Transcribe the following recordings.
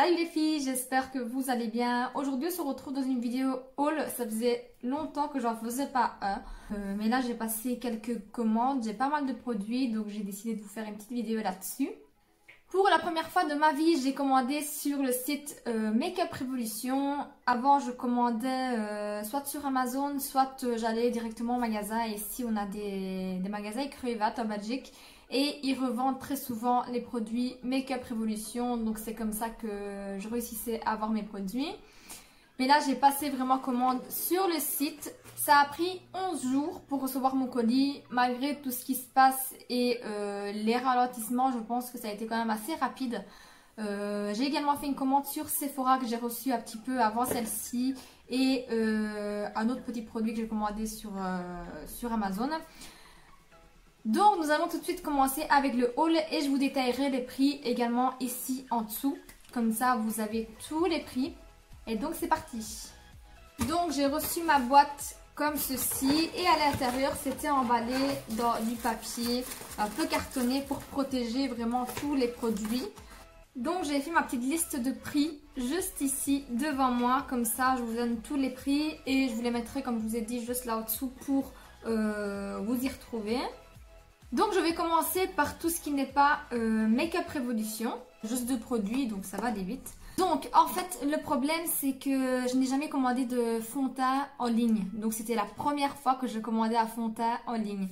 Salut les filles, j'espère que vous allez bien. Aujourd'hui on se retrouve dans une vidéo haul. Ça faisait longtemps que j'en faisais pas un. Mais là j'ai passé quelques commandes, j'ai pas mal de produits, donc j'ai décidé de vous faire une petite vidéo là-dessus. Pour la première fois de ma vie, j'ai commandé sur le site Make-up Revolution. Avant je commandais soit sur Amazon, soit j'allais directement au magasin. Et ici on a des magasins Crevat en Belgique. Et ils revendent très souvent les produits Make-up Revolution. Donc c'est comme ça que je réussissais à avoir mes produits. Mais là j'ai passé vraiment commande sur le site. Ça a pris 11 jours pour recevoir mon colis. Malgré tout ce qui se passe et les ralentissements, je pense que ça a été quand même assez rapide. J'ai également fait une commande sur Sephora que j'ai reçue un petit peu avant celle-ci. Et un autre petit produit que j'ai commandé sur Amazon. Donc nous allons tout de suite commencer avec le haul et je vous détaillerai les prix également ici en dessous. Comme ça vous avez tous les prix. Et donc c'est parti. Donc j'ai reçu ma boîte comme ceci et à l'intérieur c'était emballé dans du papier un peu cartonné pour protéger vraiment tous les produits. Donc j'ai fait ma petite liste de prix juste ici devant moi. Comme ça je vous donne tous les prix et je vous les mettrai comme je vous ai dit juste là au-dessous pour vous y retrouver. Donc je vais commencer par tout ce qui n'est pas Make-up Revolution. Juste deux produits, donc ça va aller vite. Donc en fait le problème c'est que je n'ai jamais commandé de fond de teint en ligne. Donc c'était la première fois que je commandais un fond de teint en ligne.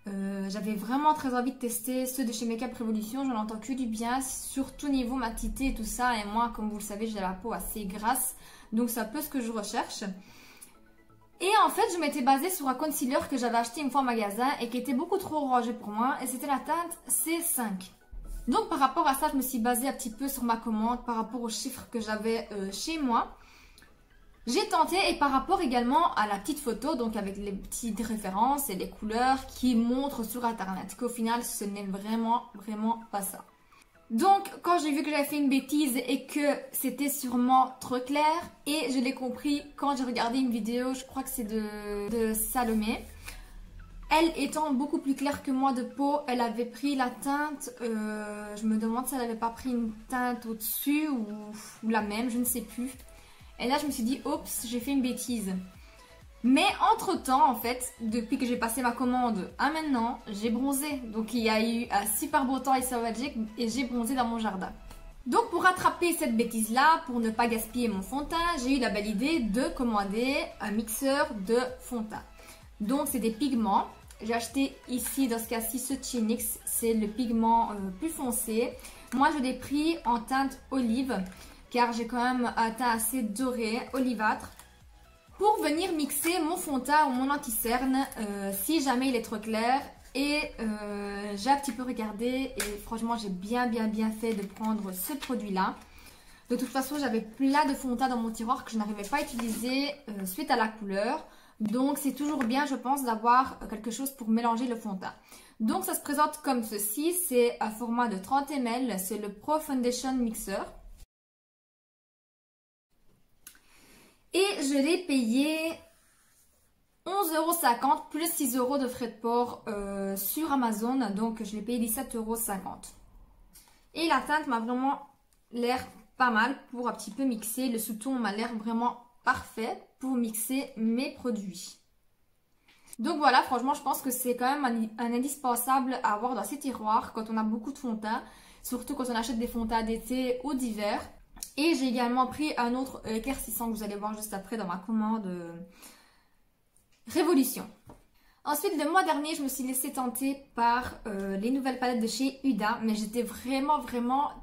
J'avais vraiment très envie de tester ceux de chez Make-up Revolution. J'en entends que du bien, surtout niveau matité et tout ça. Et moi comme vous le savez j'ai la peau assez grasse. Donc c'est un peu ce que je recherche. Et en fait, je m'étais basée sur un concealer que j'avais acheté une fois au magasin et qui était beaucoup trop orangé pour moi. Et c'était la teinte C5. Donc par rapport à ça, je me suis basée un petit peu sur ma commande par rapport aux chiffres que j'avais chez moi. J'ai tenté et par rapport également à la petite photo, donc avec les petites références et les couleurs qui montrent sur internet. Qu'au final, ce n'est vraiment pas ça. Donc quand j'ai vu que j'avais fait une bêtise et que c'était sûrement trop clair, et je l'ai compris quand j'ai regardé une vidéo, je crois que c'est de Salomé. Elle étant beaucoup plus claire que moi de peau, elle avait pris la teinte, je me demande si elle n'avait pas pris une teinte au-dessus ou la même, je ne sais plus. Et là je me suis dit, oups, j'ai fait une bêtise. Mais entre temps en fait, depuis que j'ai passé ma commande à maintenant, j'ai bronzé. Donc il y a eu un super beau temps ici en Belgique et j'ai bronzé dans mon jardin. Donc pour rattraper cette bêtise là, pour ne pas gaspiller mon fond de teint, j'ai eu la belle idée de commander un mixeur de fond de teint. Donc c'est des pigments. J'ai acheté ici dans ce cas-ci ce Chinix, c'est le pigment plus foncé. Moi je l'ai pris en teinte olive car j'ai quand même un teint assez doré, olivâtre. Pour venir mixer mon fond de teint ou mon anti-cerne si jamais il est trop clair. Et j'ai un petit peu regardé et franchement j'ai bien fait de prendre ce produit là. De toute façon j'avais plein de fond de teint dans mon tiroir que je n'arrivais pas à utiliser suite à la couleur. Donc c'est toujours bien je pense d'avoir quelque chose pour mélanger le fond de teint. Donc ça se présente comme ceci, c'est un format de 30 ml, c'est le Pro Foundation Mixer. Et je l'ai payé 11,50 € plus 6 € de frais de port sur Amazon. Donc je l'ai payé 17,50 €. Et la teinte m'a vraiment l'air pas mal pour un petit peu mixer. Le sous-ton m'a l'air vraiment parfait pour mixer mes produits. Donc voilà, franchement je pense que c'est quand même un indispensable à avoir dans ses tiroirs quand on a beaucoup de fond de teint. Surtout quand on achète des fonds de teint d'été ou d'hiver. Et j'ai également pris un autre éclaircissant que vous allez voir juste après dans ma commande Révolution. Ensuite, le mois dernier, je me suis laissée tenter par les nouvelles palettes de chez Huda. Mais j'étais vraiment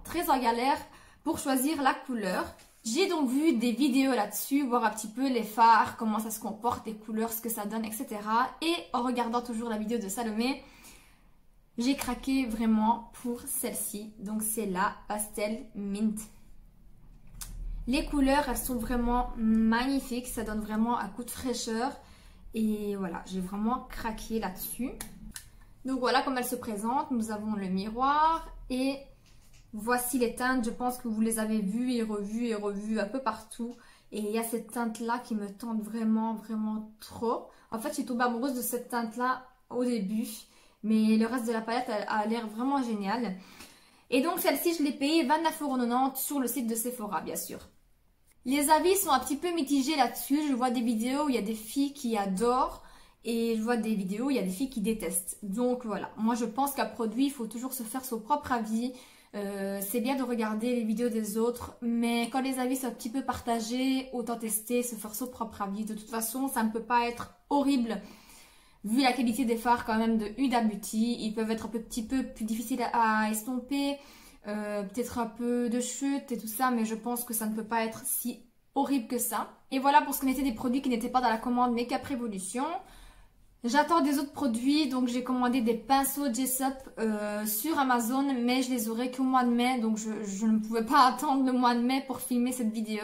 très en galère pour choisir la couleur. J'ai donc vu des vidéos là-dessus, voir un petit peu les fards, comment ça se comporte, les couleurs, ce que ça donne, etc. Et en regardant toujours la vidéo de Salomé, j'ai craqué vraiment pour celle-ci. Donc c'est la Pastel Mint. Les couleurs, elles sont vraiment magnifiques. Ça donne vraiment un coup de fraîcheur. Et voilà, j'ai vraiment craqué là-dessus. Donc voilà comment elle se présente. Nous avons le miroir. Et voici les teintes. Je pense que vous les avez vues et revues un peu partout. Et il y a cette teinte-là qui me tente vraiment trop. En fait, je suis tombée amoureuse de cette teinte-là au début. Mais le reste de la palette, elle a l'air vraiment géniale. Et donc celle-ci, je l'ai payée 29,90 € sur le site de Sephora, bien sûr. Les avis sont un petit peu mitigés là-dessus. Je vois des vidéos où il y a des filles qui adorent et je vois des vidéos où il y a des filles qui détestent. Donc voilà, moi je pense qu'un produit, il faut toujours se faire son propre avis. C'est bien de regarder les vidéos des autres, mais quand les avis sont un petit peu partagés, autant tester, se faire son propre avis. De toute façon, ça ne peut pas être horrible. Vu la qualité des fards quand même de Huda Beauty, ils peuvent être un petit peu plus difficiles à estomper. Peut-être un peu de chute et tout ça, mais je pense que ça ne peut pas être si horrible que ça. Et voilà pour ce qu'on était des produits qui n'étaient pas dans la commande Make-up Revolution. J'attends des autres produits, donc j'ai commandé des pinceaux Jessup sur Amazon, mais je les aurai qu'au mois de mai, donc je ne pouvais pas attendre le mois de mai pour filmer cette vidéo.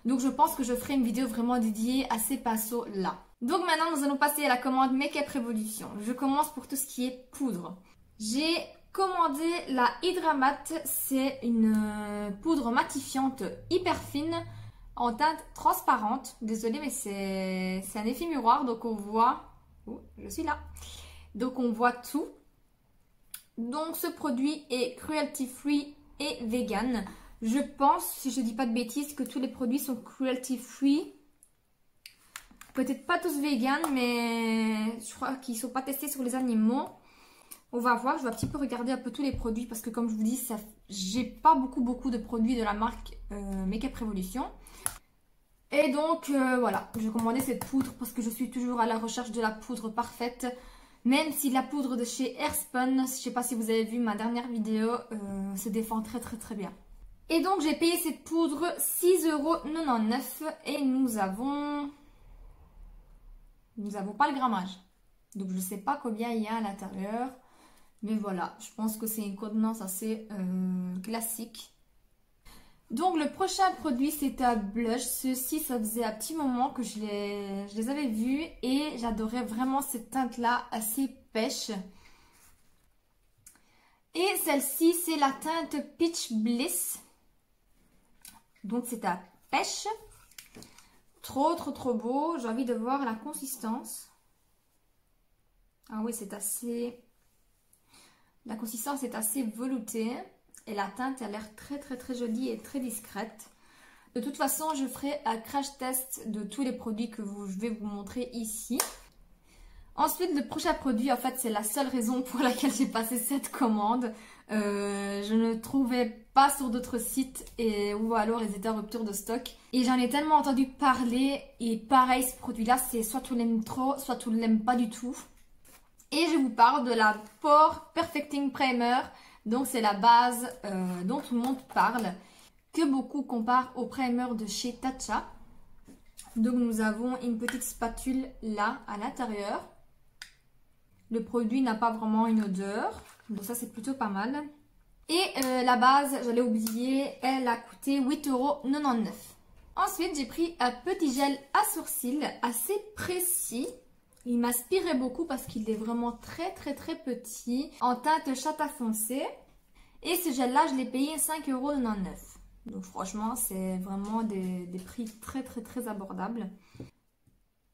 Donc je pense que je ferai une vidéo vraiment dédiée à ces pinceaux là. Donc maintenant nous allons passer à la commande Make-up Revolution. Je commence pour tout ce qui est poudre. J'ai commandé la Hydra Matte, c'est une poudre matifiante hyper fine en teinte transparente. Désolée mais c'est un effet miroir, donc on voit... Oh, je suis là. Donc on voit tout. Donc ce produit est cruelty free et vegan. Je pense, si je dis pas de bêtises, que tous les produits sont cruelty free. Peut-être pas tous vegan, mais je crois qu'ils ne sont pas testés sur les animaux. On va voir, je vais un petit peu regarder un peu tous les produits parce que comme je vous dis, j'ai pas beaucoup de produits de la marque Make-up Revolution. Et donc voilà, j'ai commandé cette poudre parce que je suis toujours à la recherche de la poudre parfaite. Même si la poudre de chez Airspun, je ne sais pas si vous avez vu ma dernière vidéo, se défend très bien. Et donc j'ai payé cette poudre 6,99 € et nous avons pas le grammage. Donc je ne sais pas combien il y a à l'intérieur. Mais voilà, je pense que c'est une contenance assez classique. Donc le prochain produit c'est un blush. Ceux-ci ça faisait un petit moment que je les avais vus et j'adorais vraiment cette teinte là assez pêche. Et celle-ci c'est la teinte Peach Bliss. Donc c'est à pêche. Trop beau. J'ai envie de voir la consistance. Ah oui, c'est assez... La consistance est assez veloutée. Et la teinte a l'air très jolie et très discrète. De toute façon, je ferai un crash test de tous les produits que je vais vous montrer ici. Ensuite, le prochain produit, en fait, c'est la seule raison pour laquelle j'ai passé cette commande. Je ne trouvais pas sur d'autres sites ou alors ils étaient en rupture de stock. Et j'en ai tellement entendu parler. Et pareil, ce produit-là, c'est soit tu l'aimes trop, soit tu ne l'aimes pas du tout. Et je vous parle de la Pore Perfecting Primer. Donc c'est la base dont tout le monde parle, que beaucoup comparent au primer de chez Tatcha. Donc nous avons une petite spatule là à l'intérieur. Le produit n'a pas vraiment une odeur, donc ça c'est plutôt pas mal. Et la base, j'allais oublier, elle a coûté 8,99 €. Ensuite j'ai pris un petit gel à sourcils assez précis. Il m'inspirait beaucoup parce qu'il est vraiment très petit, en teinte châtain foncé. Et ce gel là je l'ai payé 5,99 €. Donc franchement c'est vraiment des prix très abordables.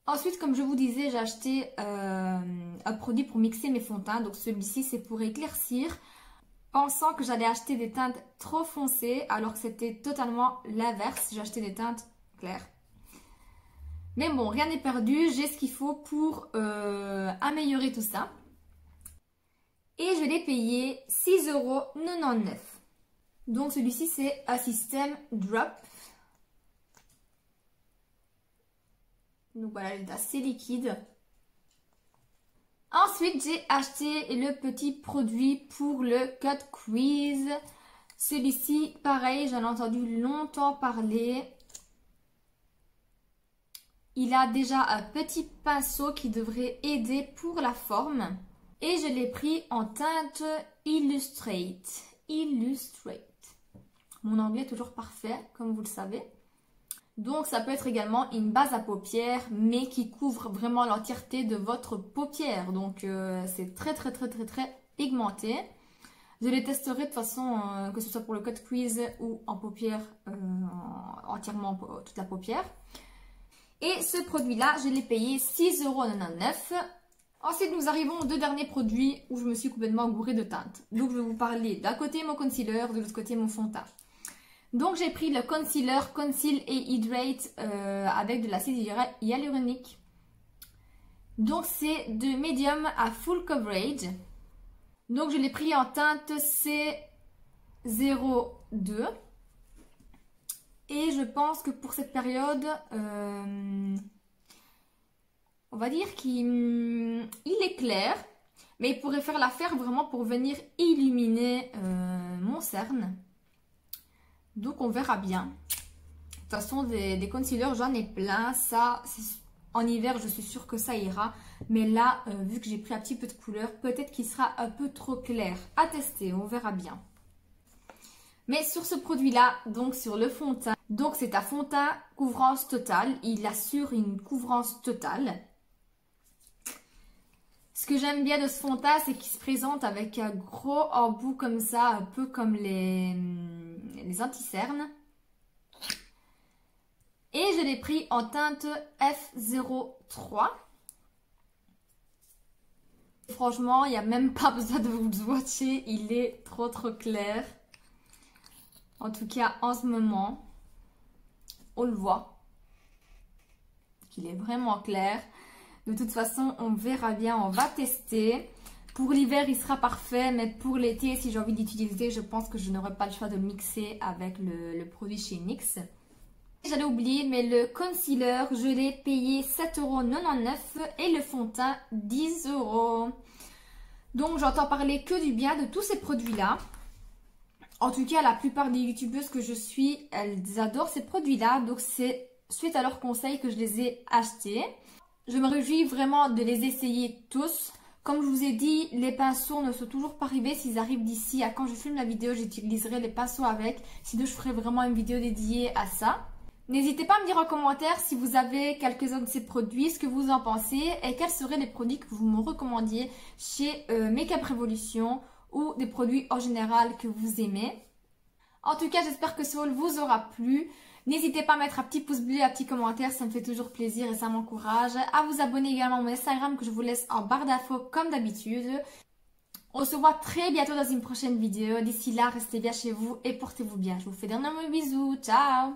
Ensuite comme je vous disais j'ai acheté un produit pour mixer mes fonds de teint. Donc celui-ci c'est pour éclaircir. Pensant que j'allais acheter des teintes trop foncées alors que c'était totalement l'inverse. J'ai acheté des teintes claires. Mais bon, rien n'est perdu, j'ai ce qu'il faut pour améliorer tout ça. Et je l'ai payé 6,99 €. Donc celui-ci c'est un système drop. Donc voilà, il est assez liquide. Ensuite, j'ai acheté le petit produit pour le Cut Crease. Celui-ci, pareil, j'en ai entendu longtemps parler. Il a déjà un petit pinceau qui devrait aider pour la forme. Et je l'ai pris en teinte Illustrate. Mon anglais est toujours parfait, comme vous le savez. Donc ça peut être également une base à paupières, mais qui couvre vraiment l'entièreté de votre paupière. Donc c'est très pigmenté. Je les testerai de toute façon, que ce soit pour le cut crease ou en paupière, entièrement toute la paupière. Et ce produit-là, je l'ai payé 6,99 €. Ensuite, nous arrivons aux deux derniers produits où je me suis complètement gourée de teinte. Donc, je vais vous parler d'un côté mon concealer, de l'autre côté mon fond de teint. Donc, j'ai pris le concealer Conceal et Hydrate avec de l'acide hyaluronique. Donc, c'est de medium à full coverage. Donc, je l'ai pris en teinte C02. Et je pense que pour cette période... on va dire qu'il est clair, mais il pourrait faire l'affaire vraiment pour venir illuminer mon cerne. Donc on verra bien. De toute façon, des concealers, j'en ai plein. Ça, en hiver, je suis sûre que ça ira. Mais là, vu que j'ai pris un petit peu de couleur, peut-être qu'il sera un peu trop clair. À tester, on verra bien. Mais sur ce produit-là, donc sur le fond de teint, donc c'est un fond de teint couvrance totale. Il assure une couvrance totale. Ce que j'aime bien de ce fond de teint, c'est qu'il se présente avec un gros embout comme ça, un peu comme les anti-cernes. Et je l'ai pris en teinte F03. Franchement, il n'y a même pas besoin de vous le swatcher, il est trop clair. En tout cas, en ce moment, on le voit. Il est vraiment clair. De toute façon, on verra bien, on va tester. Pour l'hiver, il sera parfait, mais pour l'été, si j'ai envie d'utiliser, je pense que je n'aurai pas le choix de le mixer avec le produit chez NYX. J'allais oublier, mais le concealer, je l'ai payé 7,99 € et le fond de teint 10 €. Donc, j'entends parler que du bien de tous ces produits-là. En tout cas, la plupart des youtubeuses que je suis, elles adorent ces produits-là. Donc, c'est suite à leurs conseils que je les ai achetés. Je me réjouis vraiment de les essayer tous. Comme je vous ai dit, les pinceaux ne sont toujours pas arrivés. S'ils arrivent d'ici à quand je filme la vidéo, j'utiliserai les pinceaux avec. Sinon, je ferai vraiment une vidéo dédiée à ça. N'hésitez pas à me dire en commentaire si vous avez quelques-uns de ces produits, ce que vous en pensez et quels seraient les produits que vous me recommandiez chez Make-up Revolution ou des produits en général que vous aimez. En tout cas, j'espère que ce haul vous aura plu. N'hésitez pas à mettre un petit pouce bleu, un petit commentaire, ça me fait toujours plaisir et ça m'encourage. À vous abonner également à mon Instagram que je vous laisse en barre d'infos comme d'habitude. On se voit très bientôt dans une prochaine vidéo. D'ici là, restez bien chez vous et portez-vous bien. Je vous fais d'énormes bisous. Ciao!